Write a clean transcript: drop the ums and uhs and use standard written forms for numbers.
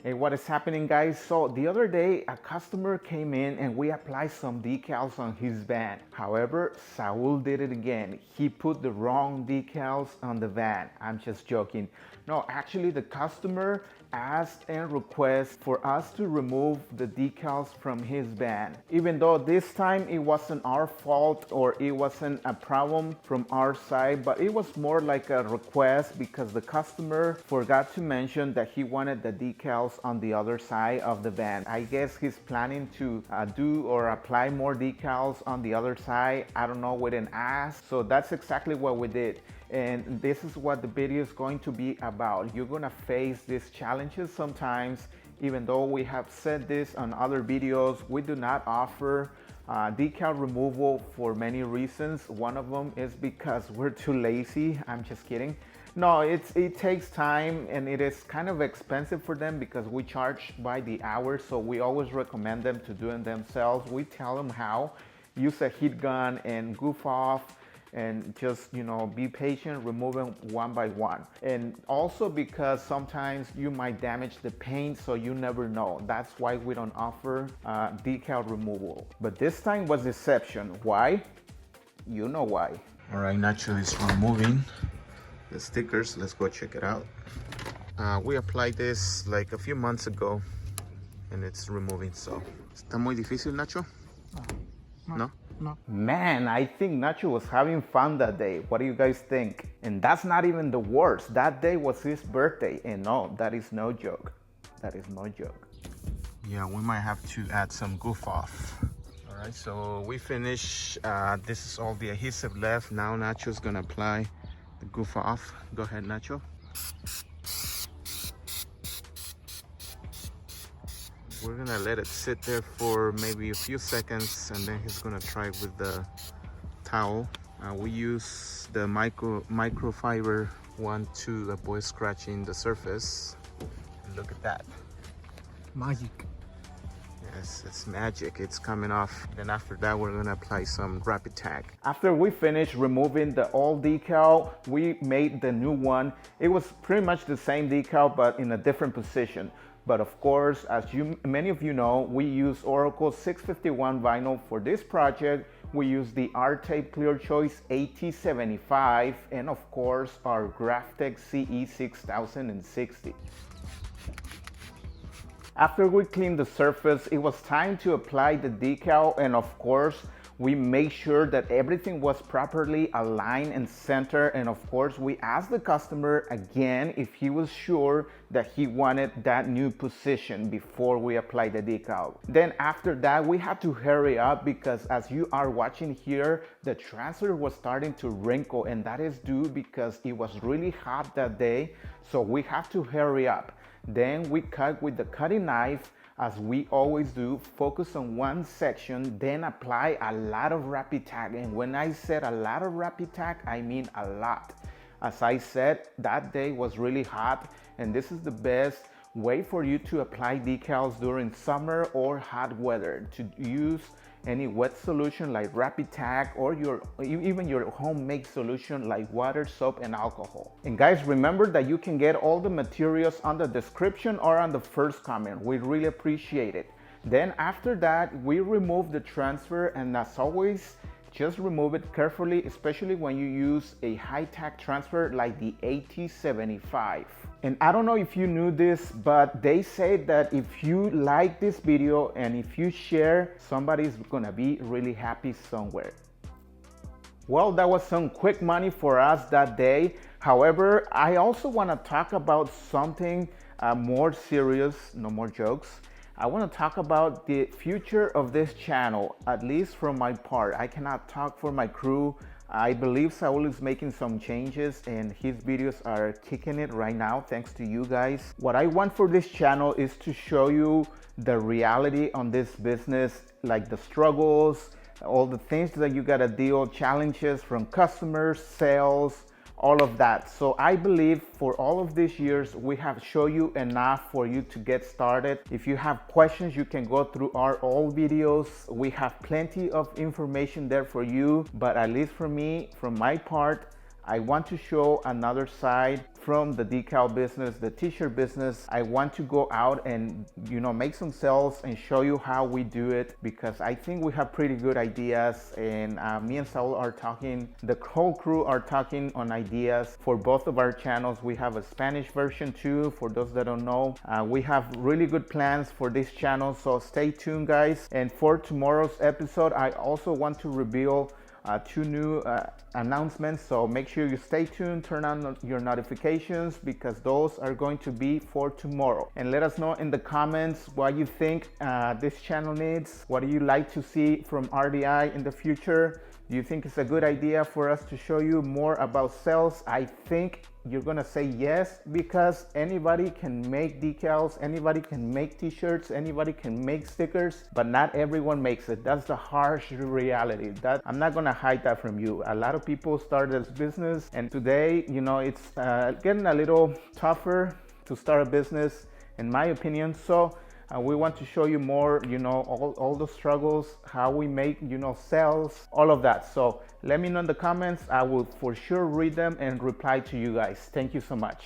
Hey, what is happening, guys? So the other day a customer came in and we applied some decals on his van. However, Saul did it again. He put the wrong decals on the van. I'm just joking. No, actually the customer asked and requested for us to remove the decals from his van. Even though this time it wasn't our fault or it wasn't a problem from our side, but it was more like a request because the customer forgot to mention that he wanted the decals on the other side of the van. I guess he's planning to do or apply more decals on the other side. I don't know, we didn't ask. So that's exactly what we did. And this is what the video is going to be about. You're gonna face these challenges sometimes. Even though we have said this on other videos, we do not offer decal removal for many reasons. One of them is because we're too lazy. I'm just kidding. No, it takes time and it is kind of expensive for them because we charge by the hour. So we always recommend them to do it themselves. We tell them how. Use a heat gun and goof off and just, you know, be patient, remove them one by one. And also because sometimes you might damage the paint, so you never know. That's why we don't offer decal removal. But this time was exception. Why? You know why. All right, Nacho is removing the stickers. Let's go check it out. We applied this like a few months ago and it's removing. So, ¿está muy difícil, Nacho? No? No. Man, I think Nacho was having fun that day. What do you guys think? And that's not even the worst. That day was his birthday. And no, that is no joke. That is no joke. Yeah, we might have to add some goof off. All right, so we finished. This is all the adhesive left. Now Nacho's gonna apply the goof off. Go ahead, Nacho. We're gonna let it sit there for maybe a few seconds and then he's gonna try with the towel. We use the microfiber one to avoid scratching the surface. And look at that. Magic. Yes, it's magic. It's coming off. Then after that, we're gonna apply some rapid tag. After we finished removing the old decal, we made the new one. It was pretty much the same decal, but in a different position. But of course, as many of you know, we use Oracle 651 vinyl for this project. We use the R-Tape Clear Choice AT75 and of course our Graphtec CE 6060. After we cleaned the surface, it was time to apply the decal, and of course we made sure that everything was properly aligned and centered, and of course we asked the customer again if he was sure that he wanted that new position before we applied the decal. Then after that we had to hurry up because as you are watching here, the transfer was starting to wrinkle, and that is due because it was really hot that day, so we have to hurry up. Then we cut with the cutting knife, as we always do, focus on one section, then apply a lot of rapid tag. And when I said a lot of rapid tag, I mean a lot. As I said, that day was really hot, and this is the best way for you to apply decals during summer or hot weather, to use any wet solution like rapid tag or even your homemade solution like water, soap, and alcohol. And guys, remember that you can get all the materials on the description or on the first comment. We really appreciate it. Then after that, we remove the transfer, and as always, just remove it carefully, especially when you use a high-tech transfer like the AT75. And I don't know if you knew this, but they say that if you like this video and if you share, somebody's gonna be really happy somewhere. Well, that was some quick money for us that day. However, I also wanna talk about something more serious, no more jokes. I want to talk about the future of this channel, at least from my part. I cannot talk for my crew. I believe Saul is making some changes and his videos are kicking it right now, thanks to you guys. What I want for this channel is to show you the reality on this business, like the struggles, all the things that you gotta deal, challenges from customers, sales, all of that. So I believe for all of these years, we have shown you enough for you to get started. If you have questions, you can go through our old videos. We have plenty of information there for you, but at least for me, from my part, I want to show another side from the decal business, the t-shirt business. I want to go out and make some sales and show you how we do it, because I think we have pretty good ideas, and me and Saul are talking, the whole crew are talking on ideas for both of our channels. We have a Spanish version too, for those that don't know. We have really good plans for this channel, so stay tuned, guys. And for tomorrow's episode, I also want to reveal two new announcements, so make sure you stay tuned, turn on your notifications, because those are going to be for tomorrow. And let us know in the comments what you think this channel needs. What do you like to see from RDI in the future? Do you think it's a good idea for us to show you more about sales? I think you're gonna say yes, because anybody can make decals, anybody can make t-shirts, anybody can make stickers, but not everyone makes it. That's the harsh reality. That I'm not gonna hide that from you. A lot of people start this business, and today, it's getting a little tougher to start a business, in my opinion. So we want to show you more, all the struggles, how we make, sales, all of that. So let me know in the comments. I will for sure read them and reply to you guys. Thank you so much.